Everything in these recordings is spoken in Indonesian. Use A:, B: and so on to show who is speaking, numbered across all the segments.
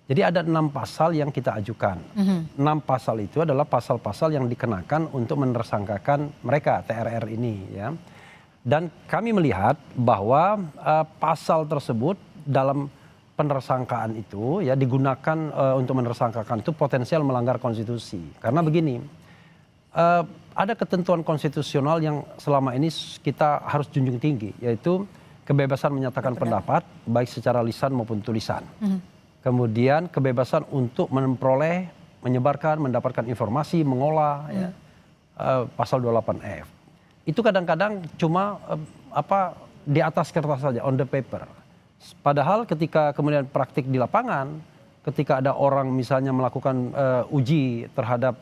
A: Jadi ada 6 pasal yang kita ajukan. 6 pasal itu adalah pasal-pasal yang dikenakan untuk menersangkakan mereka, TRR ini. Ya. Dan kami melihat bahwa pasal tersebut dalam penersangkaan itu ya digunakan untuk menersangkakan itu potensial melanggar konstitusi. Karena begini, ada ketentuan konstitusional yang selama ini kita harus junjung tinggi, yaitu kebebasan menyatakan pendapat, baik secara lisan maupun tulisan. Kemudian kebebasan untuk memperoleh, menyebarkan, mendapatkan informasi, mengolah, ya, pasal 28F. Itu kadang-kadang cuma di atas kertas saja, on the paper. Padahal ketika kemudian praktik di lapangan, ketika ada orang misalnya melakukan uji terhadap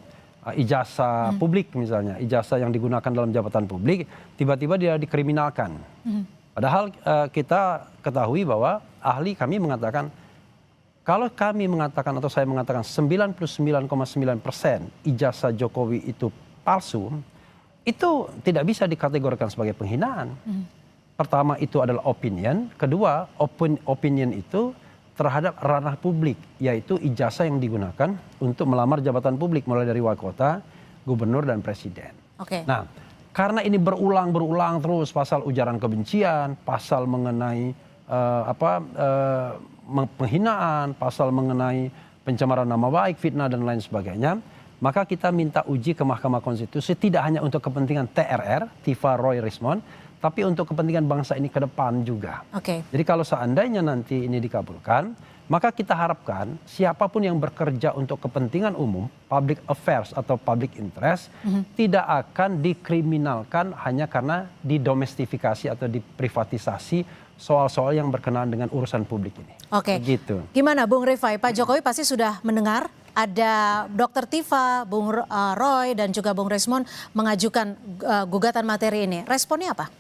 A: ijazah publik misalnya, ijazah yang digunakan dalam jabatan publik, tiba-tiba dia dikriminalkan. Padahal kita ketahui bahwa ahli kami mengatakan, kalau kami mengatakan atau saya mengatakan 99,9% ijazah Jokowi itu palsu, itu tidak bisa dikategorikan sebagai penghinaan. Pertama itu adalah opinion, kedua opinion itu terhadap ranah publik, yaitu ijazah yang digunakan untuk melamar jabatan publik mulai dari wali kota, gubernur dan presiden. Nah, karena ini berulang terus pasal ujaran kebencian, pasal mengenai penghinaan, pasal mengenai pencemaran nama baik, fitnah dan lain sebagainya, maka kita minta uji ke Mahkamah Konstitusi tidak hanya untuk kepentingan TRR, Tiva Roy Rismond, tapi untuk kepentingan bangsa ini ke depan juga. Jadi kalau seandainya nanti ini dikabulkan, maka kita harapkan siapapun yang bekerja untuk kepentingan umum, public affairs atau public interest, tidak akan dikriminalkan hanya karena didomestifikasi atau diprivatisasi soal-soal yang berkenaan dengan urusan publik ini. Gitu.
B: Gimana Bung Rifai, Pak Jokowi pasti sudah mendengar ada Dr. Tiva, Bung Roy dan juga Bung Rismond mengajukan gugatan materi ini. Responnya apa?